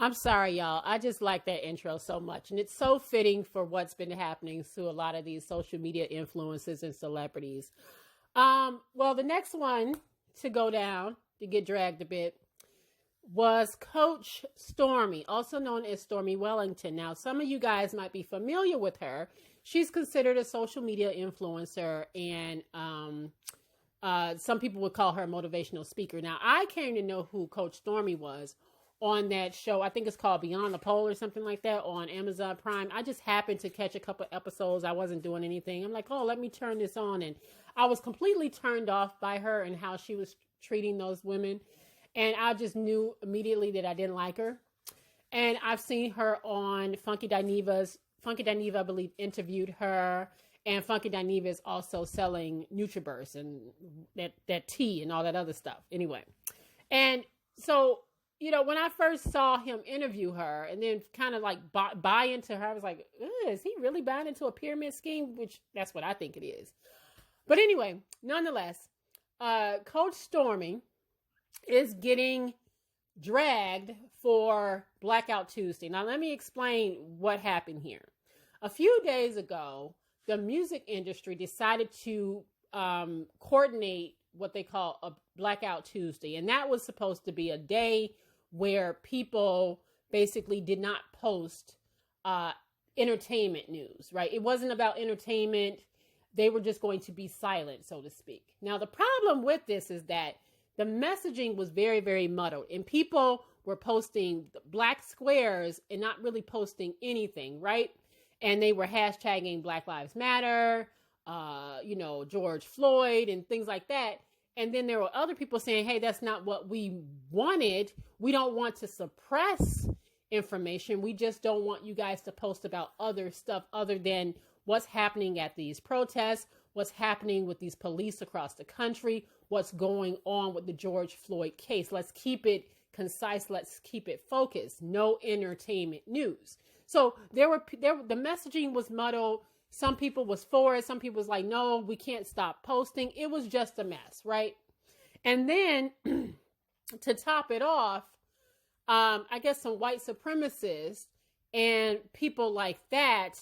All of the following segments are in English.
I'm sorry, y'all. I just like that intro so much. And it's so fitting for what's been happening to a lot of these social media influencers and celebrities. Well, the next one to go down, to get dragged a bit, was Coach Stormy, also known as Stormy Wellington. Now, some of you guys might be familiar with her. She's considered a social media influencer, and some people would call her a motivational speaker. Now, I came to know who Coach Stormy was on that show. I think it's called Beyond the Pole or something like that on Amazon Prime. I just happened to catch a couple episodes. I wasn't doing anything. I'm like, oh, let me turn this on. And I was completely turned off by her and how she was treating those women. And I just knew immediately that I didn't like her. And I've seen her on Funky Dineva's. Funky Dineva, I believe, interviewed her. And Funky Dineva is also selling Nutriburst and that tea and all that other stuff. Anyway. And so, you know, when I first saw him interview her and then kind of like buy into her, I was like, is he really buying into a pyramid scheme? Which that's what I think it is. But anyway, nonetheless, Coach Stormy is getting dragged for Blackout Tuesday. Now, let me explain what happened here. A few days ago, the music industry decided to coordinate what they call a Blackout Tuesday. And that was supposed to be a day where people basically did not post entertainment news, right? It wasn't about entertainment. They were just going to be silent, so to speak. Now, the problem with this is that the messaging was very, very muddled, and people were posting black squares and not really posting anything, right? And they were hashtagging Black Lives Matter, George Floyd and things like that. And then there were other people saying, hey, that's not what we wanted. We don't want to suppress information. We just don't want you guys to post about other stuff other than what's happening at these protests, what's happening with these police across the country, what's going on with the George Floyd case. Let's keep it concise. Let's keep it focused. No entertainment news. So the messaging was muddled. Some people was for it. Some people was like, no, we can't stop posting. It was just a mess, right? And then to top it off, I guess some white supremacists and people like that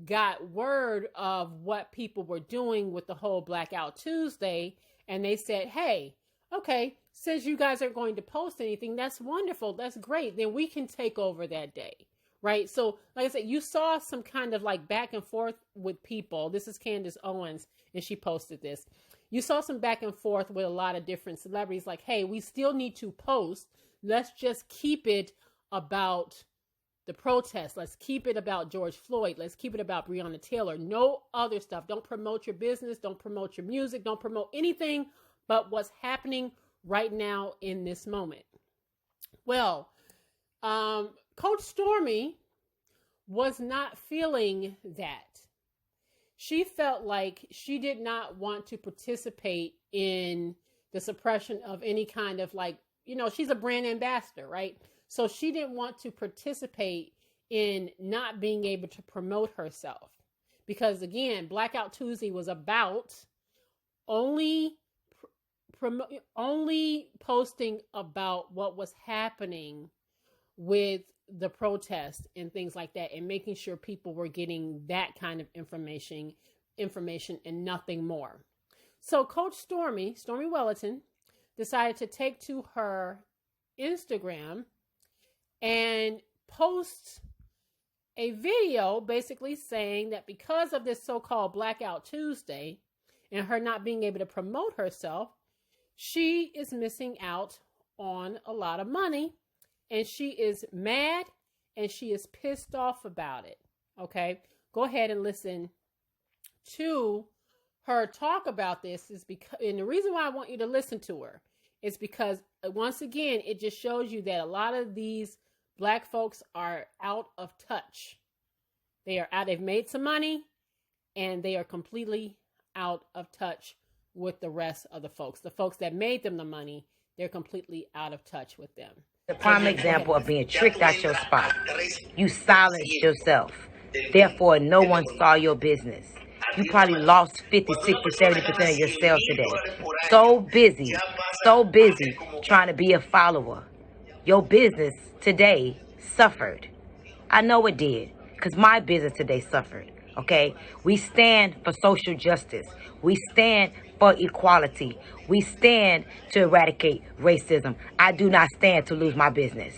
got word of what people were doing with the whole Blackout Tuesday. And they said, hey, okay, since you guys aren't going to post anything, that's wonderful. That's great. Then we can take over that day. Right. So, like I said, you saw some kind of like back and forth with people. This is Candace Owens, and she posted this. You saw some back and forth with a lot of different celebrities like, hey, we still need to post. Let's just keep it about the protest. Let's keep it about George Floyd. Let's keep it about Breonna Taylor. No other stuff. Don't promote your business. Don't promote your music. Don't promote anything but what's happening right now in this moment. Well, Coach Stormy was not feeling that. She felt like she did not want to participate in the suppression of any kind of she's a brand ambassador, right? So she didn't want to participate in not being able to promote herself. Because again, Blackout Tuesday was about only posting about what was happening with the protest and things like that, and making sure people were getting that kind of information and nothing more. So Coach Stormy Wellington, decided to take to her Instagram and post a video basically saying that because of this so-called Blackout Tuesday and her not being able to promote herself, she is missing out on a lot of money. And she is mad and she is pissed off about it. Okay, go ahead and listen to her talk about this. And the reason why I want you to listen to her is because, once again, it just shows you that a lot of these Black folks are out of touch. They are out. They've made some money and they are completely out of touch with the rest of the folks. The folks that made them the money, they're completely out of touch with them. A prime example of being tricked out your spot. You silenced yourself. Therefore, no one saw your business. You probably lost 50, 60, 70% of your sales today. So busy trying to be a follower. Your business today suffered. I know it did, because my business today suffered, okay? We stand for social justice. We stand for equality. We stand to eradicate racism. I do not stand to lose my business.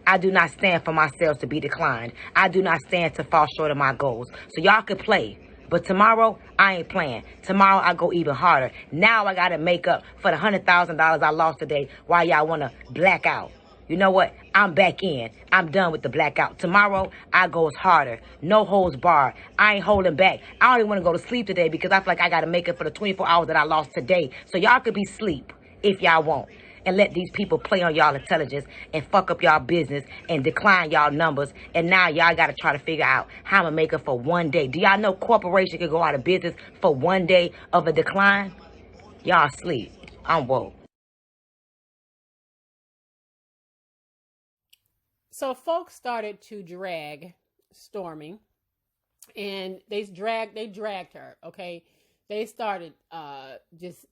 I do not stand for my sales to be declined. I do not stand to fall short of my goals. So y'all could play. But tomorrow, I ain't playing. Tomorrow, I go even harder. Now I got to make up for the $100,000 I lost today while y'all want to black out. You know what? I'm back in. I'm done with the blackout. Tomorrow, I goes harder. No holds barred. I ain't holding back. I don't even want to go to sleep today because I feel like I got to make up for the 24 hours that I lost today. So y'all could be asleep if y'all want. And let these people play on y'all intelligence and fuck up y'all business and decline y'all numbers. And now y'all got to try to figure out how I'm going to make it for one day. Do y'all know corporation can go out of business for one day of a decline? Y'all sleep. I'm woke. So folks started to drag Stormy, and they dragged her, okay? They started just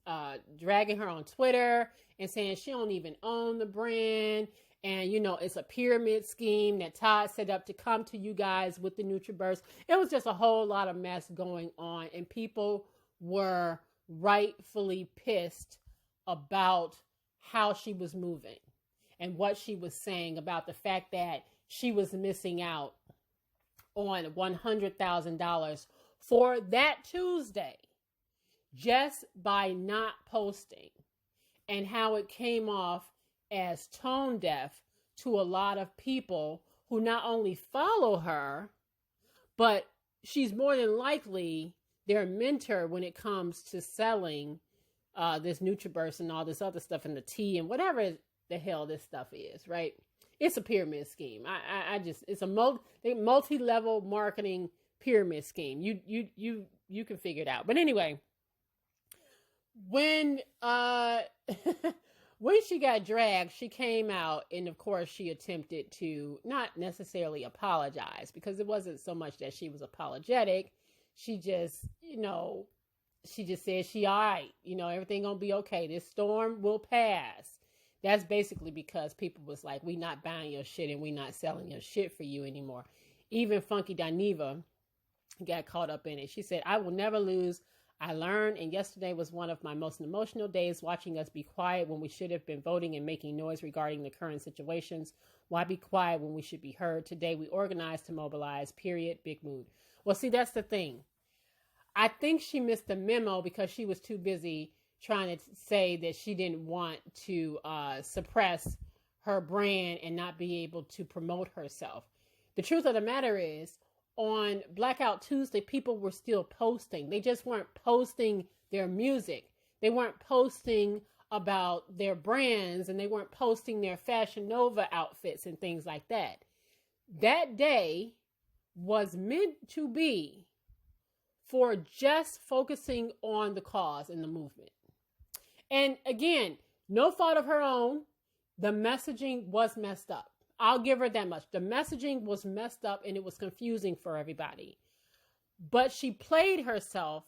dragging her on Twitter and saying she don't even own the brand. And, you know, it's a pyramid scheme that Todd set up to come to you guys with the NutriBurst. It was just a whole lot of mess going on. And people were rightfully pissed about how she was moving and what she was saying about the fact that she was missing out on $100,000 for that Tuesday just by not posting, and how it came off as tone deaf to a lot of people who not only follow her, but she's more than likely their mentor when it comes to selling this NutriBurst and all this other stuff and the tea and whatever the hell this stuff is, right? It's a pyramid scheme. It's a multi-level marketing pyramid scheme. You can figure it out. But anyway, when when she got dragged, she came out and of course she attempted to not necessarily apologize, because it wasn't so much that she was apologetic. She just, she just said she all right, everything gonna be okay. This storm will pass. That's basically because people was like, we not buying your shit and we not selling your shit for you anymore. Even Funky Dineva got caught up in it. She said, I will never lose. I learned, and yesterday was one of my most emotional days, watching us be quiet when we should have been voting and making noise regarding the current situations. Why be quiet when we should be heard? Today we organized to mobilize, period, big mood. Well, see, that's the thing. I think she missed the memo because she was too busy trying to say that she didn't want to suppress her brand and not be able to promote herself. The truth of the matter is, on Blackout Tuesday, people were still posting. They just weren't posting their music. They weren't posting about their brands, and they weren't posting their Fashion Nova outfits and things like that. That day was meant to be for just focusing on the cause and the movement. And again, no fault of her own. The messaging was messed up. I'll give her that much. The messaging was messed up and it was confusing for everybody. But she played herself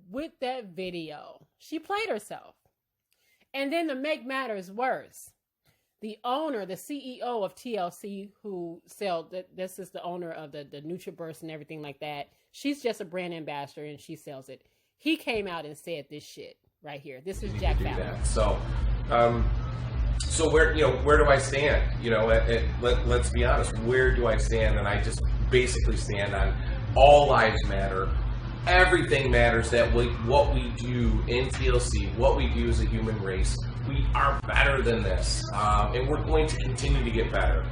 with that video. She played herself. And then to make matters worse, the owner, the CEO of TLC, who this is the owner of the NutriBurst and everything like that. She's just a brand ambassador and she sells it. He came out and said this shit right here. This is Jack Fowler. So where do I stand? Let's be honest. Where do I stand? And I just basically stand on all lives matter. Everything matters. That what we do in TLC, what we do as a human race, we are better than this, and we're going to continue to get better.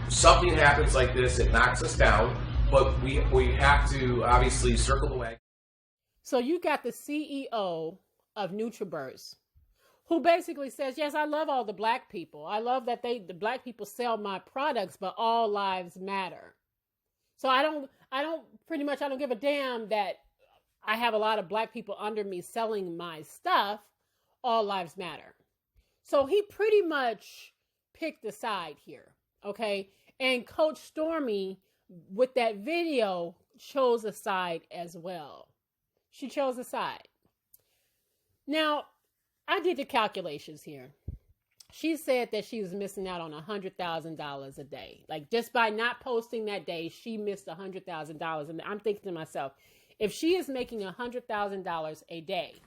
Something happens like this, it knocks us down, but we have to obviously circle the wagon. So you got the CEO of NutriBurst, who basically says, yes, I love all the black people. I love that the black people sell my products, but all lives matter. So I don't give a damn that I have a lot of black people under me selling my stuff. All lives matter. So he pretty much picked a side here. Okay. And Coach Stormy, with that video, chose a side as well. She chose a side. Now, I did the calculations here. she said that she was missing out on $100,000 a day. Like, just by not posting that day, she missed $100,000. And I'm thinking to myself, if she is making $100,000 a day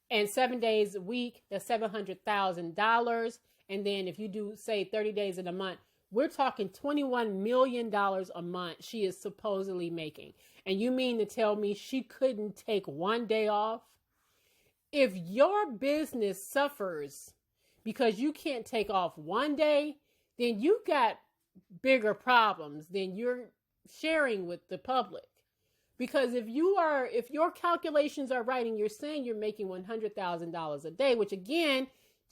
and 7 days a week, that's $700,000. And then if you do, say, 30 days in a month, we're talking $21 million a month she is supposedly making. And you mean to tell me she couldn't take one day off? If your business suffers because you can't take off one day, then you got bigger problems than you're sharing with the public. Because if your calculations are right and you're saying you're making $100,000 a day, which again,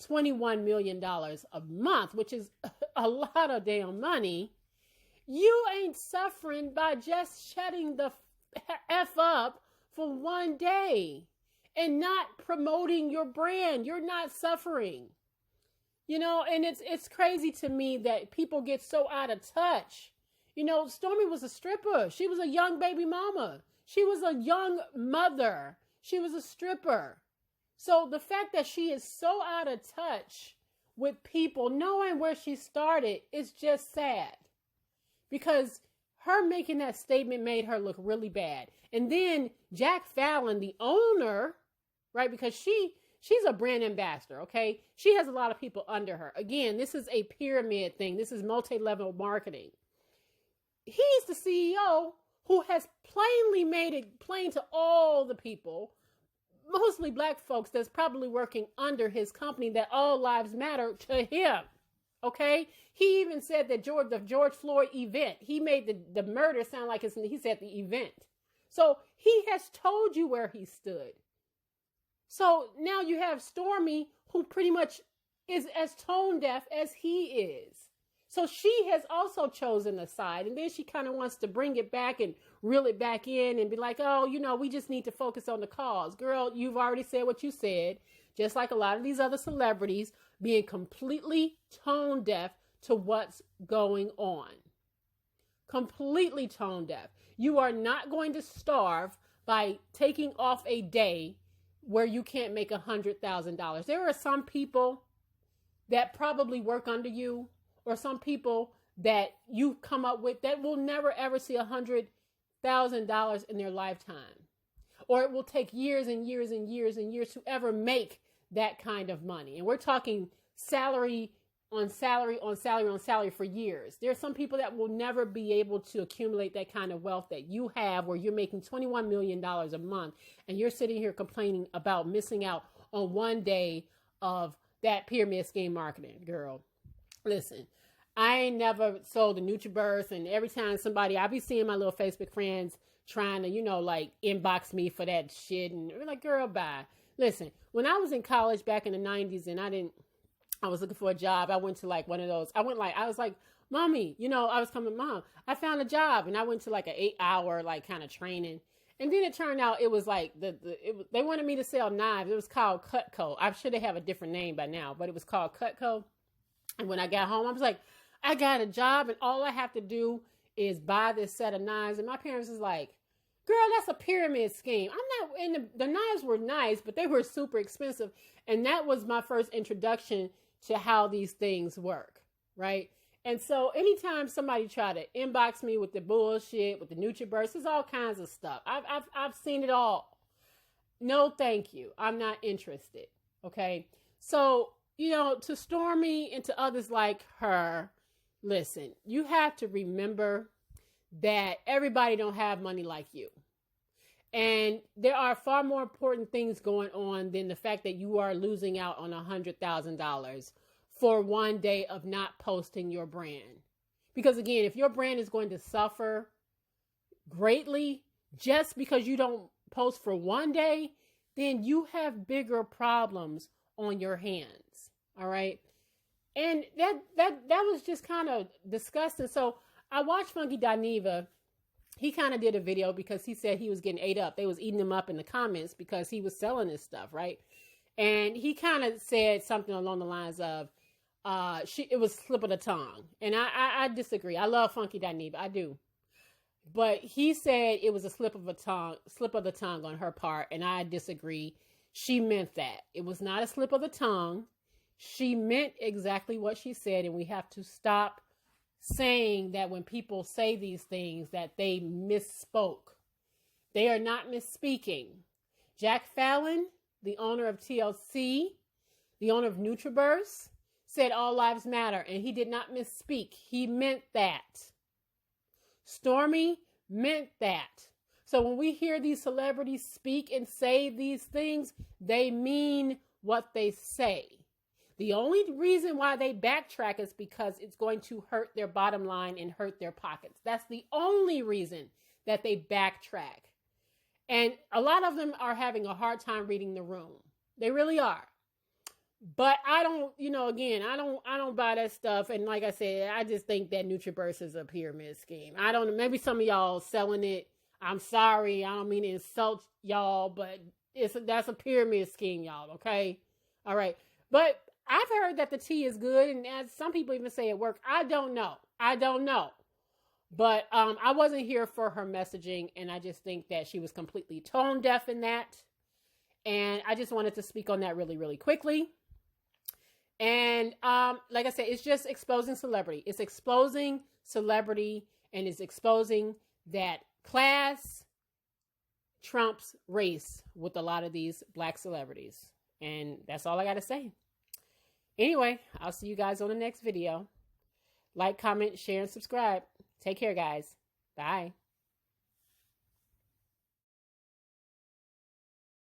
$21 million a month, which is a lot of damn money, you ain't suffering by just shutting the F up for one day and not promoting your brand. You're not suffering. You know, and it's crazy to me that people get so out of touch. You know, Stormy was a stripper. She was a young baby mama. She was a young mother. She was a stripper. So the fact that she is so out of touch with people, knowing where she started, is just sad. Because her making that statement made her look really bad. And then Jack Fallon, the owner, right, because she's a brand ambassador, okay? She has a lot of people under her. Again, this is a pyramid thing. This is multi-level marketing. He's the CEO who has plainly made it plain to all the people, mostly black folks that's probably working under his company, that all lives matter to him, okay? He even said that the George Floyd event, he made the murder sound like he said the event. So he has told you where he stood. So now you have Stormy, who pretty much is as tone deaf as he is. So she has also chosen a side, and then she kind of wants to bring it back and reel it back in and be like, oh, you know, we just need to focus on the cause. Girl, you've already said what you said, just like a lot of these other celebrities being completely tone deaf to what's going on. Completely tone deaf. You are not going to starve by taking off a day where you can't make $100,000. There are some people that probably work under you, or some people that you come up with that will never ever see $100,000 in their lifetime. Or it will take years and years and years and years to ever make that kind of money. And we're talking salary on salary on salary on salary for years. There are some people that will never be able to accumulate that kind of wealth that you have, where you're making $21 million a month and you're sitting here complaining about missing out on one day of that pyramid scheme marketing. Girl, listen, I ain't never sold a NutriBurst, and every time I be seeing my little Facebook friends trying to, you know, like inbox me for that shit, and we're like, girl, bye. Listen, when I was in college back in the 90s and I was looking for a job, I went to like one of those, I was like, mommy, you know, I was coming, mom, I found a job, and I went to like an 8-hour like kind of training. And then it turned out it was like, they wanted me to sell knives. It was called Cutco. I should have a different name by now, but it was called Cutco. And when I got home, I was like, I got a job and all I have to do is buy this set of knives. And my parents was like, girl, that's a pyramid scheme. I'm not, and the knives were nice, but they were super expensive. And that was my first introduction to how these things work, right? And so anytime somebody try to inbox me with the bullshit, with the NutriBurst, there's all kinds of stuff. I've seen it all. No, thank you. I'm not interested. Okay. So, you know, to Stormy and to others like her, listen, you have to remember that everybody don't have money like you. And there are far more important things going on than the fact that you are losing out on $100,000 for one day of not posting your brand. Because again, if your brand is going to suffer greatly just because you don't post for one day, then you have bigger problems on your hands. All right. And that was just kind of disgusting. So I watched Funky Dineva. He kind of did a video because he said he was getting ate up. They was eating him up in the comments because he was selling this stuff, right? And he kind of said something along the lines of, it was slip of the tongue. And I disagree. I love Funky Dineva. I do. But he said it was a slip of the tongue on her part. And I disagree. She meant that. It was not a slip of the tongue. She meant exactly what she said, and we have to stop saying that when people say these things that they misspoke. They are not misspeaking. Jack Fallon, the owner of TLC, the owner of Nutriburst, said all lives matter, and he did not misspeak. He meant that. Stormy meant that. So when we hear these celebrities speak and say these things, they mean what they say. The only reason why they backtrack is because it's going to hurt their bottom line and hurt their pockets. That's the only reason that they backtrack. And a lot of them are having a hard time reading the room. They really are. But I don't, again, I don't buy that stuff. And like I said, I just think that Nutriburst is a pyramid scheme. I don't know. Maybe some of y'all selling it. I'm sorry. I don't mean to insult y'all, but that's a pyramid scheme, y'all. Okay. All right. But I've heard that the tea is good. And as some people even say at work, I don't know. But I wasn't here for her messaging. And I just think that she was completely tone deaf in that. And I just wanted to speak on that really, really quickly. And like I said, it's just exposing celebrity. It's exposing celebrity, and it's exposing that class trumps race with a lot of these black celebrities. And that's all I got to say. Anyway, I'll see you guys on the next video. Like, comment, share, and subscribe. Take care, guys. Bye.